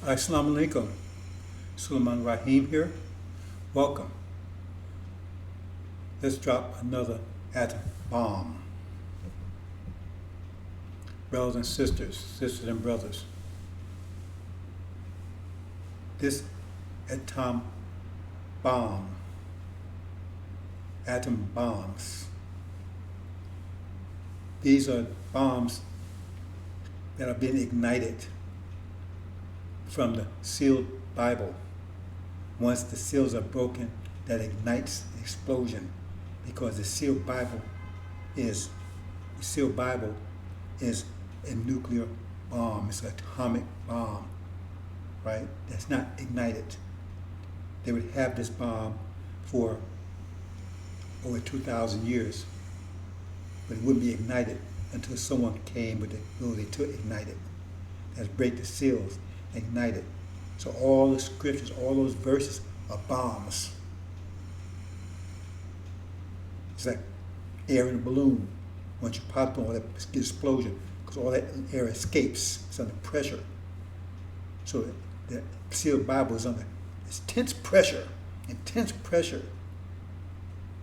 Assalamu alaikum. Sulaiman Rahim here. Welcome. Let's drop another atom bomb. Brothers and sisters and brothers. This atom bombs. These are bombs that are being ignited from the sealed Bible. Once the seals are broken, that ignites the explosion, because the sealed Bible is a nuclear bomb. It's an atomic bomb, right? That's not ignited. They would have this bomb for over 2,000 years, but it wouldn't be ignited until someone came with the ability to ignite it. That's break the seals, ignite it. So all the scriptures, all those verses are bombs. It's like air in a balloon. Once you pop on, that explosion, because all that air escapes. It's under pressure. So the sealed Bible is under intense pressure.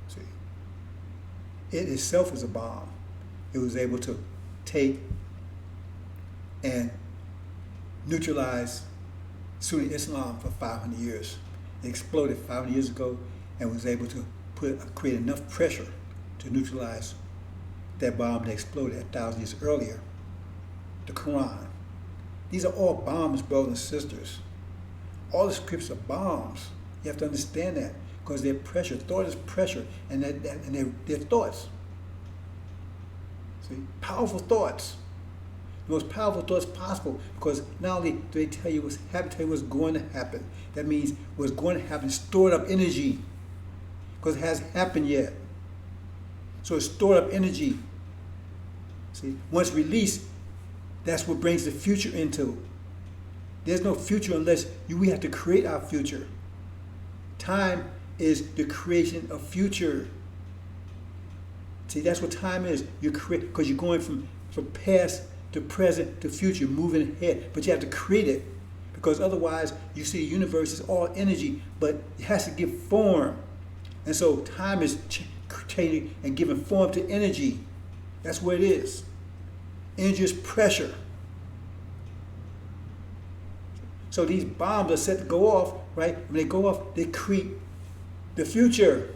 See, it itself is a bomb. It was able to take and neutralize Sunni Islam for 500 years. It exploded 500 years ago and was able to create enough pressure to neutralize that bomb that exploded 1,000 years earlier. The Quran. These are all bombs, brothers and sisters. All the scripts are bombs. You have to understand that, because they're pressure. Thought is pressure, and they're thoughts. See, powerful thoughts. The most powerful thoughts possible, because not only do they tell you what's happening, tell you what's going to happen. That means what's going to happen is stored up energy, because it hasn't happened yet. So it's stored up energy. See, once released, that's what brings the future into. There's no future unless we have to create our future. Time is the creation of future. See, that's what time is. You create, because you're going from past to present to future, moving ahead. But you have to create it, because otherwise you see the universe is all energy, but it has to give form. And so time is changing and giving form to energy. That's what it is. Energy is pressure. So these bombs are set to go off, right? When they go off, they create the future.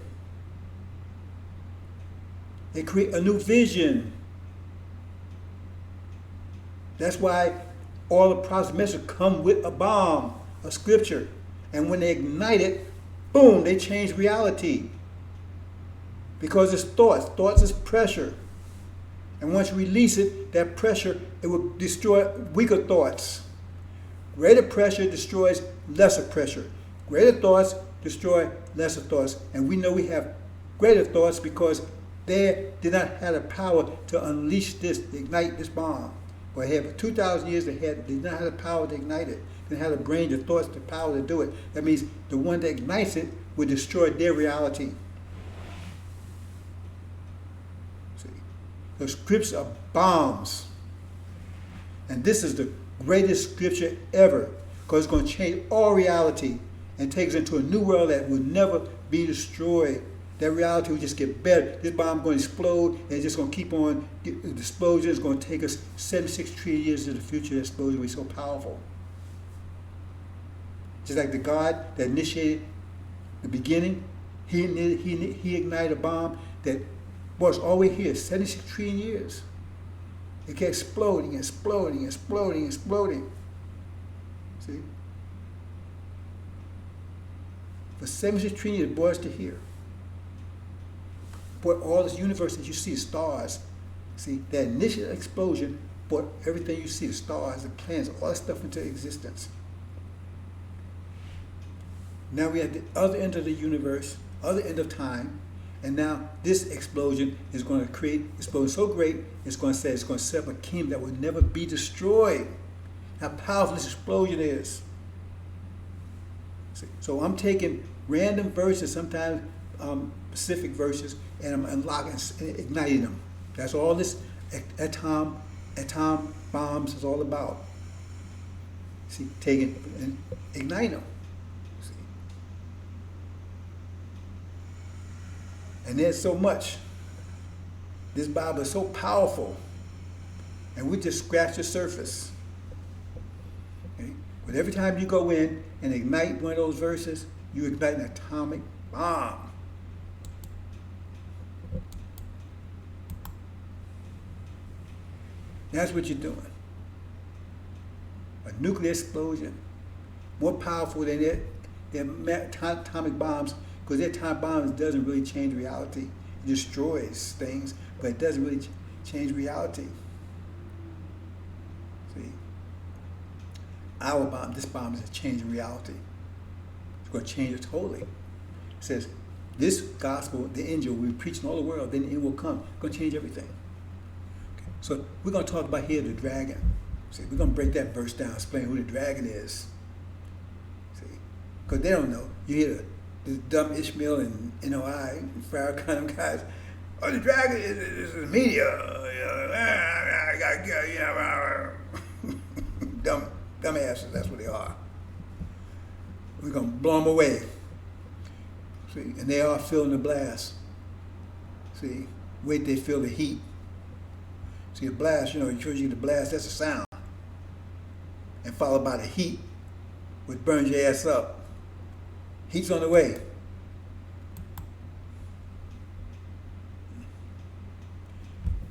They create a new vision. That's why all the prophets' messages come with a bomb, a scripture. And when they ignite it, boom, they change reality. Because it's thoughts. Thoughts is pressure. And once you release it, that pressure, it will destroy weaker thoughts. Greater pressure destroys lesser pressure. Greater thoughts destroy lesser thoughts. And we know we have greater thoughts because they did not have the power to unleash this, to ignite this bomb. But for 2,000 years, they did not have the power to ignite it. They didn't have the brain, the thoughts, the power to do it. That means the one that ignites it will destroy their reality. See, the scriptures are bombs. And this is the greatest scripture ever, because it's going to change all reality and take us into a new world that will never be destroyed. That reality will just get better. This bomb is going to explode, and it's just going to keep on. The explosion is going to take us 76 trillion years into the future. The explosion will be so powerful. Just like the God that initiated the beginning, he ignited a bomb that was always here, 76 trillion years. It kept exploding. See? For 76 trillion years, it brought us to here. Brought all this universe that you see, stars. See, that initial explosion brought everything you see, the stars, the planets, all that stuff into existence. Now we're at the other end of the universe, other end of time, and now this explosion is going to create, explosion so great, it's going to set up a kingdom that will never be destroyed. How powerful this explosion is. See, so I'm taking random verses, sometimes specific verses, and I'm unlocking, igniting them. That's all this atom bombs is all about. See, taking and ignite them. See, and there's so much. This Bible is so powerful, and we just scratch the surface. Okay? But every time you go in and ignite one of those verses, you ignite an atomic bomb. That's what you're doing. A nuclear explosion, more powerful than their atomic bombs, because their atomic bombs doesn't really change reality. It destroys things, but it doesn't really change reality. See, our bomb, this bomb is changing reality. It's going to change it totally. It says, this gospel, the angel will be preached in all the world, then it will come. It's going to change everything. Okay. So we're going to talk about here the dragon. See, we're going to break that verse down, explain who the dragon is. See, because they don't know. You hear the dumb Ishmael and NOI and Farrakhan, them guys. Oh, the dragon is the media. Dumbasses, that's what they are. We're going to blow them away. See, and they are feeling the blast. See, wait, they feel the heat. See, a blast, it shows you the blast, that's a sound. And followed by the heat, which burns your ass up. Heat's on the way.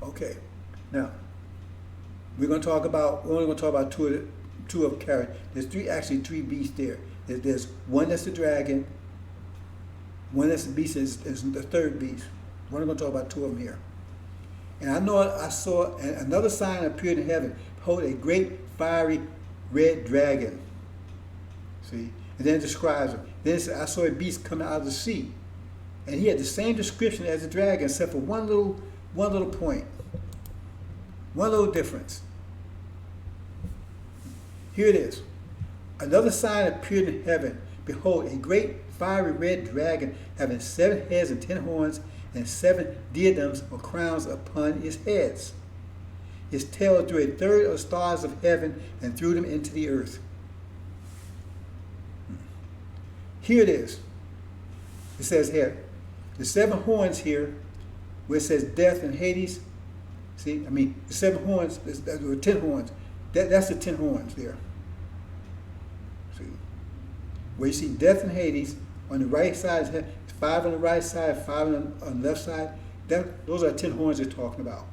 Okay, now we're only going to talk about two of character. There's three beasts there. There's one that's the dragon, one that's the beast is the third beast. We're only going to talk about two of them here. And I saw another sign appeared in heaven. Behold, a great fiery red dragon. See? And then it describes him. Then it says, I saw a beast coming out of the sea. And he had the same description as the dragon, except for one little point. One little difference. Here it is. Another sign appeared in heaven. Behold, a great fiery red dragon, having 7 heads and 10 horns, and 7 diadems or crowns upon his heads. His tail drew 1/3 of the stars of heaven and threw them into the earth. Here it is. It says here, the 7 horns here, where it says death and Hades. See, the 7 horns, there were 10 horns. That's the 10 horns there. See, where you see death and Hades on the right side, 5 on the right side, 5 on the left side. Those are 10 horns they're talking about,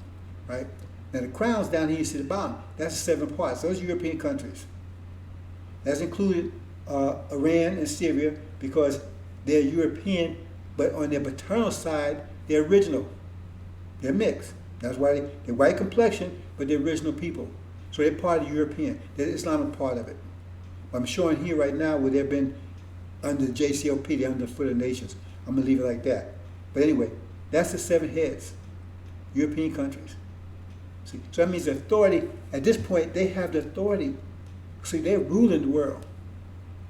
right? Now the crowns down here, you see the bottom. That's the 7 parts. Those are European countries. That's included Iran and Syria because they're European, but on their paternal side, they're original. They're mixed. That's why they're white complexion, but they're original people. So they're part of the European. They're the Islamic part of it. I'm showing here right now where they've been under the JCOP, they're under the foot of the nations. I'm going to leave it like that. But anyway, that's the 7 heads. European countries. See, so that means the authority, at this point, they have the authority. See, they're ruling the world.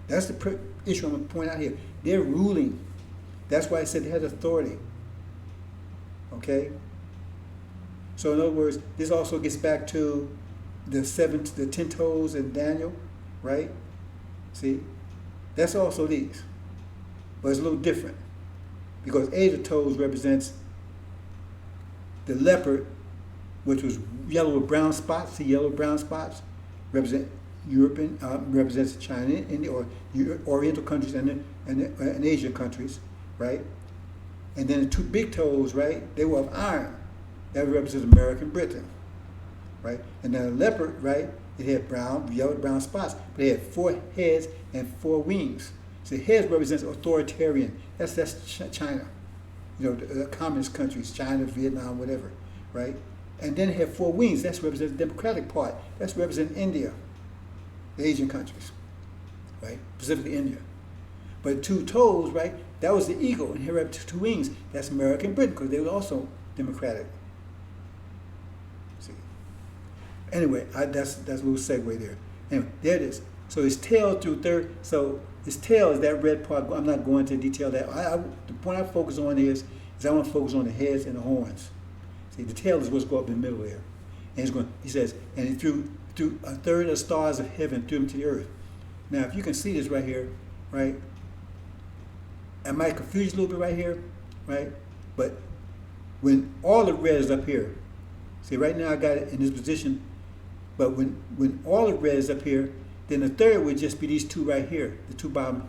That's the issue I'm going to point out here. They're ruling. That's why I said they have authority. Okay? So in other words, this also gets back to the 10 toes in Daniel, right? See? That's also these. But it's a little different. Because 8 of the toes represents the leopard, which was yellow with brown spots. See, yellow with brown spots represent European, represents China, India, or Oriental countries and Asian countries, right? And then the 2 big toes, right? They were of iron. That represents America and Britain, right? And then the leopard, right? It had yellow with brown spots, but it had 4 heads and 4 wings. So the heads represents authoritarian. That's China. The communist countries, China, Vietnam, whatever, right? And then it had 4 wings. That's represents the democratic part. That's represent India, the Asian countries, right? Specifically India. But 2 toes, right? That was the eagle, and here we have 2 wings. That's America and Britain, because they were also democratic. See. Anyway, that's a little segue there. Anyway, there it is. So his tail through 3rd. So his tail is that red part. I'm not going into detail that. The point I focus on is I want to focus on the heads and the horns. See, the tail is what's going up in the middle there. And he says, and he threw through a third of the stars of heaven threw them to the earth. Now, if you can see this right here, right? I might confuse you a little bit right here, right? But when all the red is up here, see right now I got it in this position, but when all the red is up here, then the third would just be these two right here, the two bottom.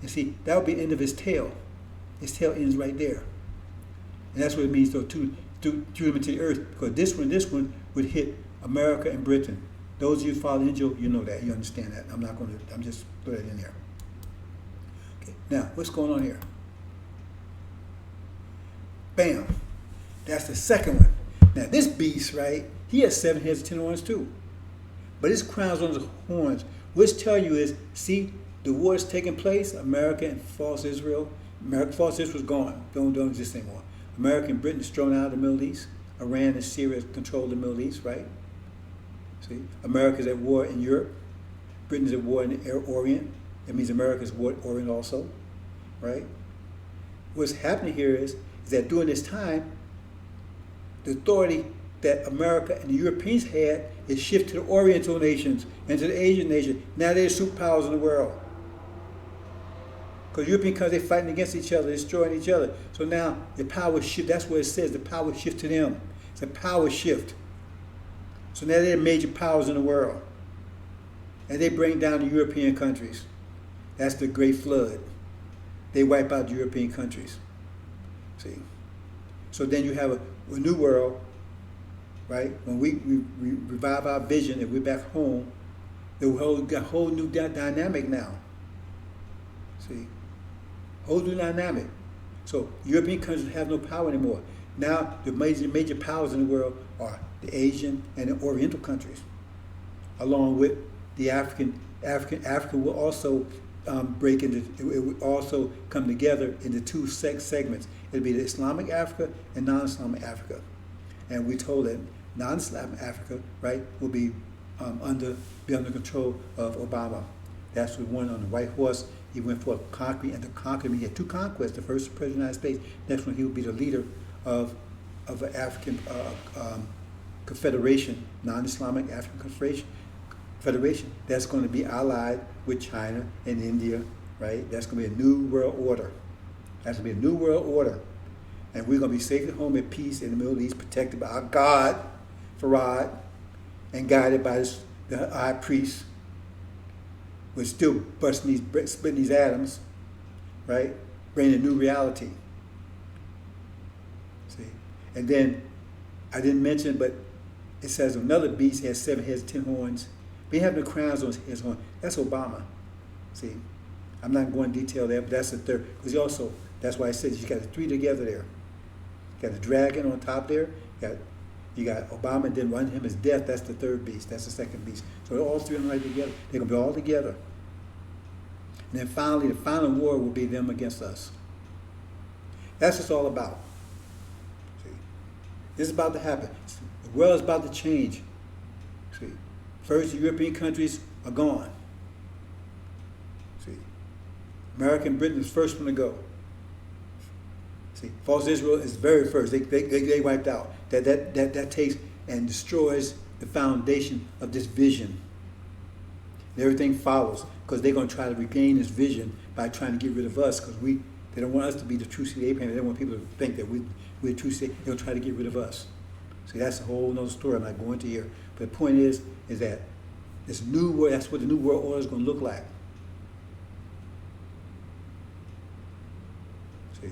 And see, that would be the end of his tail. His tail ends right there. And that's what it means, though, threw them into the earth, because this one would hit America and Britain. Those of you who follow the angel, you know that, you understand that. I'm just throw that in there. Okay, now, what's going on here? Bam. That's the second one. Now, this beast, right, he has 7 heads and 10 horns too. But his crown's on his horns, which tell you is, see, the war is taking place, America and false Israel. False Israel's gone, don't exist anymore. America and Britain is thrown out of the Middle East. Iran and Syria control the Middle East, right? See, America's at war in Europe. Britain's at war in the Orient. That means America's at war in Orient also, right? What's happening here is that during this time, the authority that America and the Europeans had is shifted to the Oriental nations and to the Asian nations. Now they're superpowers in the world. Because European countries, they're fighting against each other, destroying each other. So now the power shift, that's what it says, the power shift to them. It's a power shift. So now they're major powers in the world. And they bring down the European countries. That's the Great Flood. They wipe out the European countries. See? So then you have a new world, right? When we revive our vision and we're back home, the whole new dynamic now. See? Whole new dynamic. So European countries have no power anymore. Now the major powers in the world are the Asian and the Oriental countries, along with the Africa will also break into. It will also come together into two segments. It'll be the Islamic Africa and non-Islamic Africa, and we told that non-Islamic Africa, right, will be under control of Obama. That's the one on the white horse. He went for conquering and to conquer. He had 2 conquests. The first president of the United States. Next one, he will be the leader of an African confederation, non-Islamic African Federation. That's going to be allied with China and India, right? That's going to be a new world order. That's going to be a new world order. And we're going to be safe at home in peace in the Middle East, protected by our God, Farad, and guided by the high priest. We're still splitting these atoms, right? Bringing a new reality. See? And then, I didn't mention, but it says another beast has 7 heads, 10 horns. We have no crowns on his horn. That's Obama. See, I'm not going to detail that, but that's the third. Because that's why I said you got the 3 together there. You got the dragon on top there. You got Obama, and then run him as death. That's the third beast. That's the second beast. So all 3 of them right together. They're going to be all together. And then finally, the final war will be them against us. That's what it's all about. See, this is about to happen. The world is about to change. See, first, the European countries are gone. See, America and Britain is the first one to go. See, false Israel is very first. They wiped out. That takes and destroys the foundation of this vision. And everything follows, because they're going to try to regain this vision by trying to get rid of us, because they don't want us to be the true seed of Abraham. They don't want people to think that we're the true seed. They'll try to get rid of us. See, that's a whole other story I'm not going to here. But the point is that this new world, that's what the new world order is going to look like. See,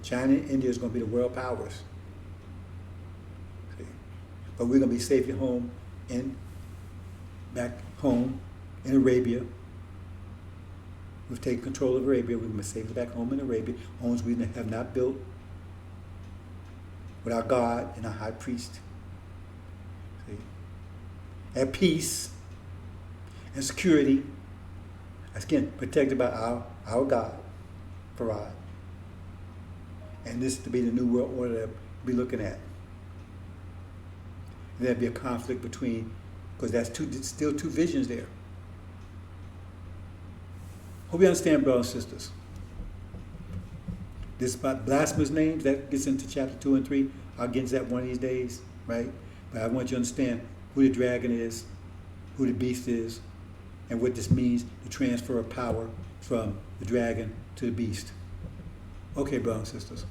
China and India is going to be the world powers. See, but we're going to be safe at home back home in Arabia. We've taken control of Arabia. We're going to be safe back home in Arabia, homes we have not built, with our God and our high priest. See? At peace and security, again, protected by our God, Farad. And this is to be the new world order that we'll be looking at. And there'll be a conflict between, because that's still 2 visions there. Hope you understand, brothers and sisters. This is about blasphemous names. That gets into chapter 2 and 3. I'll get into that one of these days, right? But I want you to understand who the dragon is, who the beast is and what this means, the transfer of power from the dragon to the beast. Okay, brothers and sisters.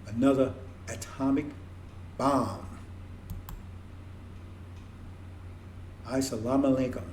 Another atomic bomb. Assalamu alaikum.